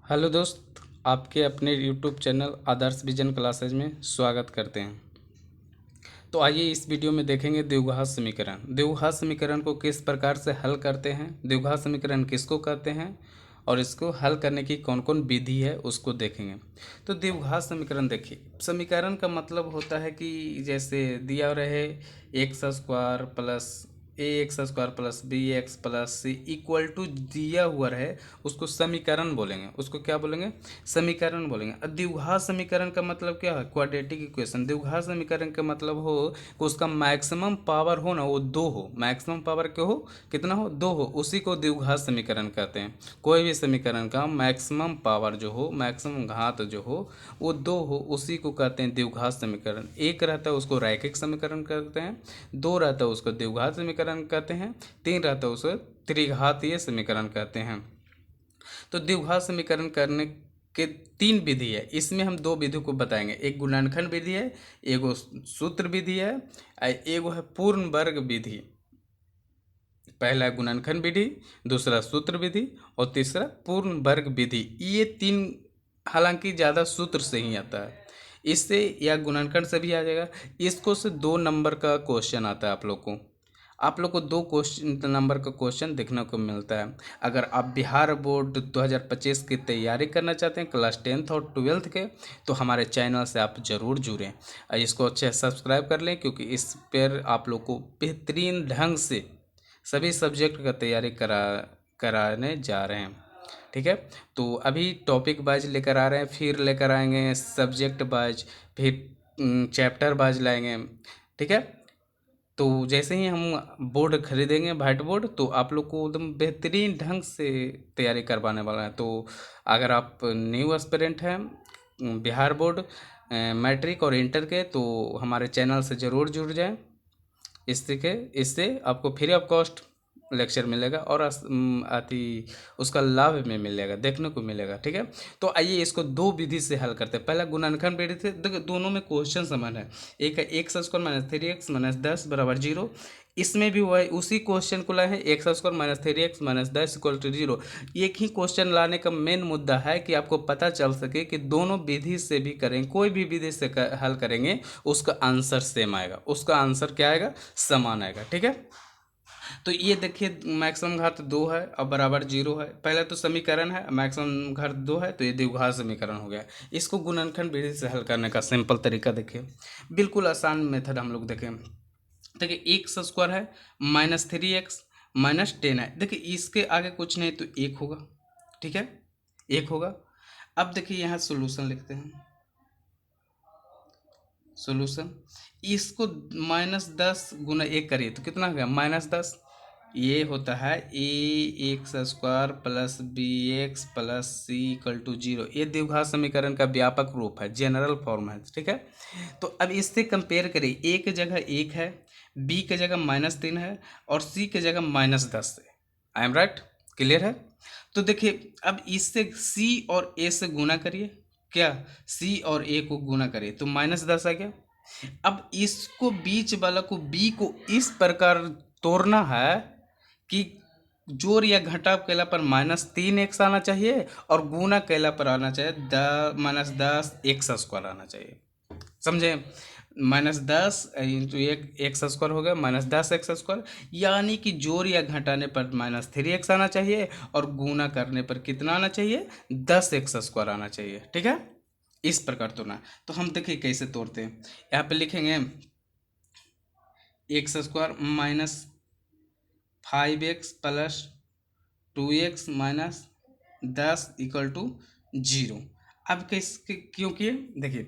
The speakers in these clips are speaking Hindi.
हेलो दोस्त, आपके अपने यूट्यूब चैनल आदर्श विजन क्लासेज में स्वागत करते हैं। तो आइए इस वीडियो में देखेंगे द्विघात समीकरण। द्विघात समीकरण को किस प्रकार से हल करते हैं, द्विघात समीकरण किसको कहते हैं और इसको हल करने की कौन कौन विधि है उसको देखेंगे। तो द्विघात समीकरण देखिए, समीकरण का मतलब होता है कि जैसे दिया रहे x square plus a x square plus B x plus C equal to दिया हुआ रहे, उसको समीकरण बोलेंगे। उसको क्या बोलेंगे? समीकरण बोलेंगे। द्विघात समीकरण का मतलब क्या है? Quadratic equation. द्विघात समीकरण का मतलब हो कि उसका मैक्सिमम पावर हो ना, वो दो हो। मैक्सिमम पावर क्या हो? कितना हो? दो हो। उसी को द्विघात समीकरण कहते हैं। कोई भी समीकरण का मैक्सिमम पावर जो हो, मैक्सिमम घात जो हो, वो दो हो, उसी को कहते हैं द्विघात समीकरण। एक रहता है उसको रैखिक समीकरण कहते हैं, दो रहता है उसको द्विघात समीकरण कहते हैं, तीन रहता है उसको त्रिघातीय समीकरण कहते हैं। तो द्विघात समीकरण करने के तीन विधि है। इसमें हम दो विधि को बताएंगे, एक गुणनखंड विधि है, एगो सूत्र विधि है, एगो है पूर्ण वर्ग विधि। पहला गुणनखंड विधि, दूसरा सूत्र विधि और तीसरा पूर्ण वर्ग विधि। ये तीन हालांकि ज़्यादा सूत्र से ही आता है, इससे या गुणनखंड से भी आ जाएगा। इसको से 2 नंबर का क्वेश्चन आता है आप लोग को 2 नंबर का क्वेश्चन देखने को मिलता है। अगर आप बिहार बोर्ड 2025 की तैयारी करना चाहते हैं क्लास 10th और 12th के, तो हमारे चैनल से आप ज़रूर जुड़ें। इसको अच्छे से सब्सक्राइब कर लें, क्योंकि इस पर आप लोग को बेहतरीन ढंग से सभी सब्जेक्ट का तैयारी कराने जा रहे हैं। ठीक है, तो अभी टॉपिक वाइज लेकर आ रहे हैं, फिर लेकर आएंगे सब्जेक्ट वाइज, फिर चैप्टर वाइज लाएंगे। ठीक है, तो जैसे ही हम बोर्ड खरीदेंगे, वाइट बोर्ड, तो आप लोग को एकदम बेहतरीन ढंग से तैयारी करवाने वाला है। तो अगर आप न्यू एस्पिरेंट हैं बिहार बोर्ड मैट्रिक और इंटर के, तो हमारे चैनल से ज़रूर जुड़ जाएं। इससे आपको फ्री ऑफ कॉस्ट लेक्चर मिलेगा और उसका लाभ में मिलेगा, देखने को मिलेगा। ठीक है, तो आइए इसको दो विधि से हल करते हैं। पहला गुणनखंड विधि से, देखो दोनों में क्वेश्चन समान है। एक है x square minus three x minus 10 बराबर 0। इसमें भी वही उसी क्वेश्चन को लाए हैं, x square minus three x minus 10 equal to 0। एक ही क्वेश्चन लाने का मेन मुद्दा है कि आपको पता चल सके कि दोनों विधि से भी करेंगे, कोई भी विधि से हल करेंगे, उसका आंसर सेम आएगा, उसका आंसर क्या आएगा? समान आएगा। ठीक है, तो ये देखिए मैक्सिमम घात 2 है और बराबर 0 है। पहले तो समीकरण है, मैक्सिमम घात 2 है, तो ये द्विघात समीकरण हो गया। इसको गुणनखंड विधि से हल करने का सिंपल तरीका देखिए, बिल्कुल आसान मेथड हम लोग देखें। देखिए एक्स स्क्वायर है माइनस थ्री एक्स माइनस 10 है। देखिए इसके आगे कुछ नहीं तो एक होगा। ठीक है, एक होगा। अब देखिए यहाँ सोल्यूशन लिखते हैं, सोल्यूशन। इसको -10 × 1 करिए तो कितना हो गया? -10। ये होता है A x square plus B x plus C equal to 0। ये द्विघात समीकरण का व्यापक रूप है, जनरल फॉर्म है। ठीक है, तो अब इससे कंपेयर करिए, ए की जगह 1 है, बी की जगह -3 है और सी की जगह -10 है। I am right? क्लियर है? तो देखिए अब इससे सी और ए से गुना करिए, क्या सी और ए को गुना करिए तो -10 आ गया। अब इसको बीच वाला को बी को इस प्रकार तोड़ना है कि जोड़ या घटाव कैला पर -3x आना चाहिए और गुना कैला पर आना चाहिए -10 x² आना चाहिए। समझे? -10 × 1 x² हो गया -10 x², यानी कि जोड़ या घटाने पर -3x आना चाहिए और गुना करने पर कितना आना चाहिए? 10 x² आना चाहिए। ठीक है, इस प्रकार तोड़ना। तो हम देखिए कैसे तोड़ते हैं। यहाँ पे लिखेंगे x² -5x plus 2x minus 10 equal to 0। अब कैसे क्यों किए? देखिए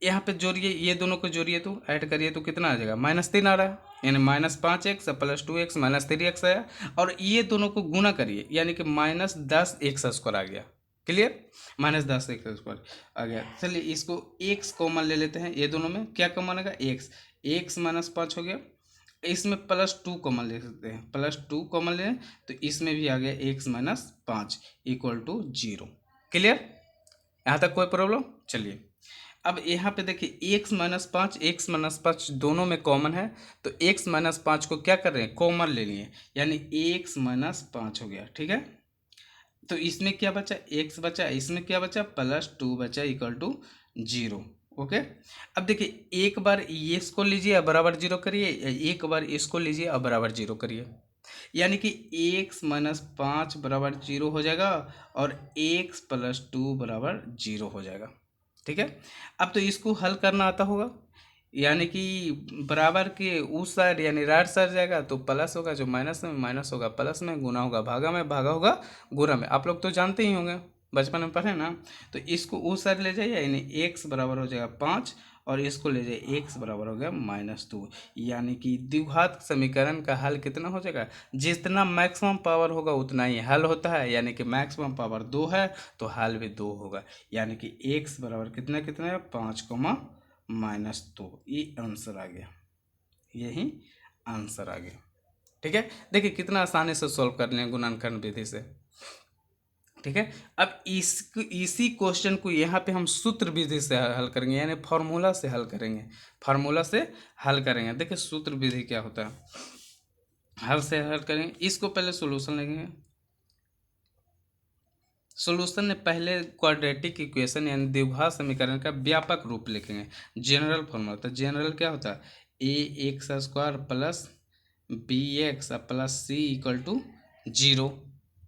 यहाँ पे जोड़िए, ये दोनों को जोड़िए तो ऐड करिए तो कितना आ जाएगा? -3 आ रहा है, यानी -5x plus 2x minus 3x आया। और ये दोनों को गुना करिए, यानी कि -10 x² आ गया। क्लियर? -10 x² आ गया। चलिए इसको x कॉमन ले लेते हैं, ये दोनों में क्या कॉमन आएगा? x -5 हो गया। इसमें +2 कॉमन ले सकते हैं, +2 कॉमन लें तो इसमें भी आ गया x-5 इक्वल टू 0। क्लियर? यहाँ तक कोई प्रॉब्लम? चलिए अब यहाँ पे देखिए x-5 दोनों में कॉमन है, तो x-5 को क्या कर रहे हैं? कॉमन ले लिए, यानी x-5 हो गया। ठीक है, तो इसमें क्या बचा, एक्स बचा, इसमें क्या बचा, +2 बचा इक्वल टू 0। ओके, अब देखिए एक बार इसको लीजिए और बराबर 0 करिए, एक बार इसको लीजिए और बराबर 0 करिए, यानी कि x - 5 बराबर 0 हो जाएगा और x + 2 बराबर 0 हो जाएगा। ठीक है, अब तो इसको हल करना आता होगा, यानी कि बराबर के उस साइड यानी राइट साइड जाएगा तो प्लस होगा, जो माइनस में माइनस होगा प्लस में, गुना होगा भागा में, भागा होगा गुणा में। आप लोग तो जानते ही होंगे, बचपन में पढ़े ना। तो इसको उस साइड ले जाइए, यानी x बराबर हो जाएगा 5 और इसको ले जाइए x बराबर हो गया -2, यानी कि द्विघात समीकरण का हल कितना हो जाएगा, जितना मैक्सिमम पावर होगा उतना ही हल होता है, यानी कि मैक्सिमम पावर 2 है तो हल भी 2 होगा, यानी कि x बराबर कितना कितना है, 5, -2। ये आंसर आ गया, यही आंसर आ गया। ठीक है, देखिए कितना आसानी से सॉल्व कर लें गुणनखंड विधि से। ठीक है, अब इसी क्वेश्चन को यहाँ पे हम सूत्र विधि से हल करेंगे, यानी फार्मूला से हल करेंगे, फार्मूला से हल करेंगे। देखिए सूत्र विधि क्या होता है, हल से हल करेंगे। इसको पहले सॉल्यूशन लेंगे, सॉल्यूशन में पहले क्वाड्रेटिक इक्वेशन यानी द्विघात समीकरण का व्यापक रूप लिखेंगे। जनरल फॉर्मूला होता है, जनरल क्या होता है, ax² + bx + c = 0,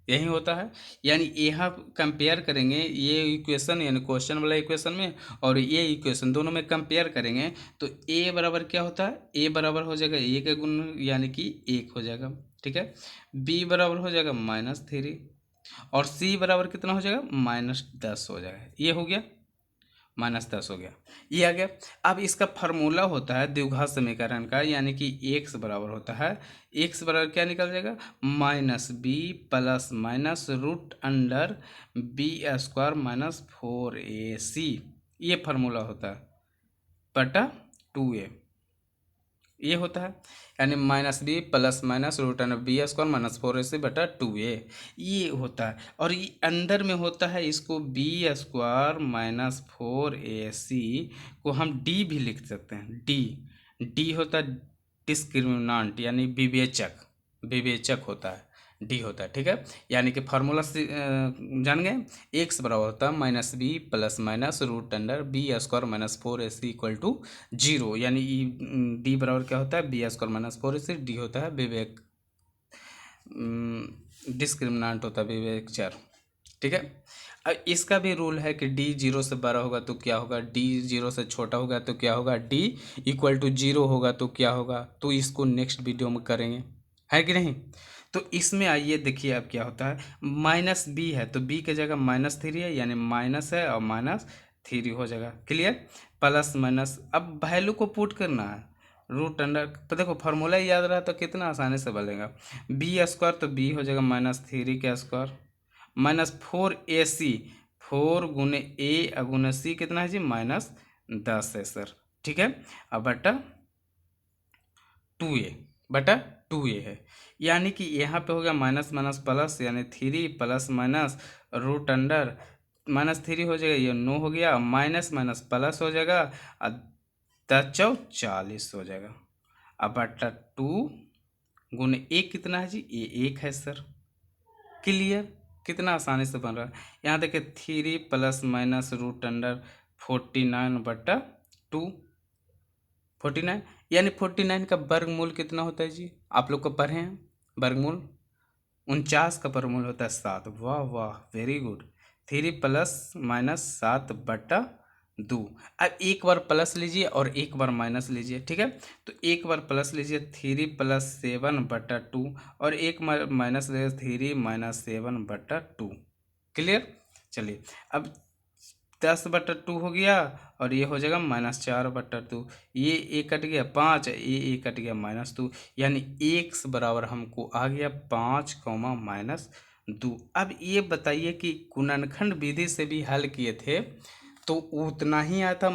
यही होता है। यानी यहाँ कंपेयर करेंगे ये इक्वेशन यानी क्वेश्चन वाला इक्वेशन में और ये इक्वेशन दोनों में कंपेयर करेंगे तो a बराबर क्या होता है, a बराबर हो जाएगा a का गुण यानी कि 1 हो जाएगा। ठीक है, b बराबर हो जाएगा -3 और c बराबर कितना हो जाएगा, -10 हो जाएगा। ये हो गया, -10 हो गया, ये आ गया। अब इसका फार्मूला होता है द्विघात समीकरण का, यानी कि x बराबर होता है, x बराबर क्या निकल जाएगा, -b ± √b² - 4ac, ये फार्मूला होता है, बटा 2a, ये होता है, यानी -b ± √b² - 4ac/2a, ये होता है। और ये अंदर में होता है, इसको b² - 4ac को हम d भी लिख सकते हैं, d होता है डिस्क्रिमिनांट यानी विवेचक, विवेचक होता है, डी होता है। ठीक है, यानी कि फार्मूला से जान गए, x बराबर होता है -b ± √b² - 4ac = 0, यानी d बराबर क्या होता है, b² - 4ac, डी होता है विवेक डिस्क्रिमिनांट होता है, विवेचक। ठीक है, अब इसका भी रूल है कि d 0 से बड़ा होगा तो क्या होगा, d 0 से छोटा होगा तो क्या होगा, d = 0 होगा तो क्या होगा। तो इसको नेक्स्ट वीडियो में करेंगे, है कि नहीं। तो इसमें आइए देखिए अब क्या होता है, -b है तो b की जगह -3 है, यानी माइनस है और -3 हो जाएगा, क्लियर। प्लस माइनस, अब वैल्यू को पुट करना है, √, तो देखो फार्मूला याद रहा तो कितना आसानी से बनेगा, b² तो b हो जाएगा -3 का स्क्वायर -4ac, 4 गुने a गुने c कितना है जी, -10 है सर। ठीक है, अब बटा 2a है, यानी कि यहाँ पे हो गया माइनस माइनस प्लस, यानी 3 + -3 हो जाएगा, ये 9 हो गया, माइनस माइनस प्लस हो जाएगा, 10 × 40 हो जाएगा। अब बटा 2 गुने 1 कितना है जी, ये 1 है सर, क्लियर, कितना आसानी से बन रहा है। यहाँ देखिए 3 ± √49/2, 49, यानी 49 का वर्गमूल कितना होता है जी, आप लोग को पढ़े हैं, वर्गमूल 49 का वर्गमूल होता है 7। वाह वाह, वेरी गुड। 3 ± 7/2। अब एक बार प्लस लीजिए और एक बार माइनस लीजिए, ठीक है। तो एक बार प्लस लीजिए 3 + 7/2 और एक माइनस लीजिए 3 - 7/2, क्लियर। चलिए अब 10/2 हो गया और ये हो जाएगा -4/2, ये एक कट गया 5, ये एक कट गया -2, यानी x बराबर हमको आ गया 5, -2। अब ये बताइए कि गुणनखंड विधि से भी हल किए थे तो उतना ही आया था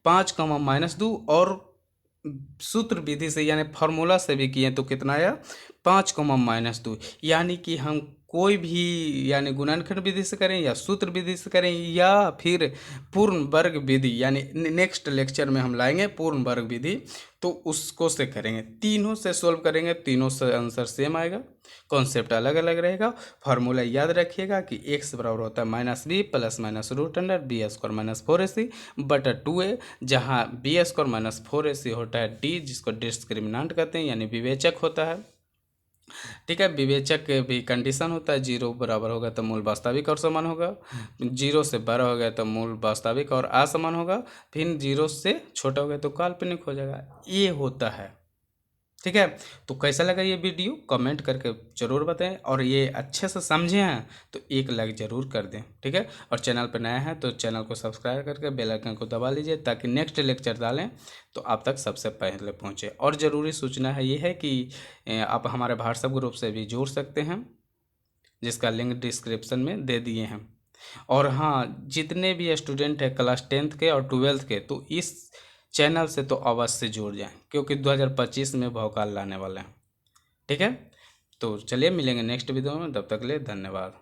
5, -2, और सूत्र विधि से यानी फार्मूला से भी किए तो कितना आया 5, -2, यानी कि हम कोई भी यानी गुणनखंड विधि से करें या सूत्र विधि से करें या फिर पूर्ण वर्ग विधि, यानी नेक्स्ट लेक्चर में हम लाएंगे पूर्ण वर्ग विधि, तो उसको से करेंगे। तीनों से सोल्व करेंगे, तीनों से आंसर सेम आएगा, कॉन्सेप्ट अलग अलग रहेगा। फार्मूला याद रखिएगा कि x बराबर होता है -b plus minus root under b square minus 4ac बटा 2a, जहाँ बी स्क्वायर माइनस 4ac होता है d, जिसको डिस्क्रिमिनेंट कहते हैं यानी विवेचक होता है। ठीक है, विवेचक भी कंडीशन होता है, 0 बराबर होगा तो मूल वास्तविक और समान होगा, 0 से बड़ा हो गया तो मूल वास्तविक और असमान होगा, फिर 0 से छोटा हो गया तो काल्पनिक हो जाएगा। ये होता है। ठीक है, तो कैसा लगा ये वीडियो कमेंट करके ज़रूर बताएं, और ये अच्छे से समझे हैं तो एक लाइक ज़रूर कर दें। ठीक है, और चैनल पर नया है तो चैनल को सब्सक्राइब करके बेल आइकन को दबा लीजिए, ताकि नेक्स्ट लेक्चर डालें तो आप तक सबसे पहले पहुंचे। और ज़रूरी सूचना है ये है कि आप हमारे व्हाट्सएप ग्रुप से भी जुड़ सकते हैं, जिसका लिंक डिस्क्रिप्शन में दे दिए हैं। और हाँ, जितने भी स्टूडेंट हैं क्लास 10th के और 12th के, तो इस चैनल से तो अवश्य जुड़ जाएं, क्योंकि 2025 में भौकाल लाने वाले हैं। ठीक है, तो चलिए मिलेंगे नेक्स्ट वीडियो में, तब तक के लिए धन्यवाद।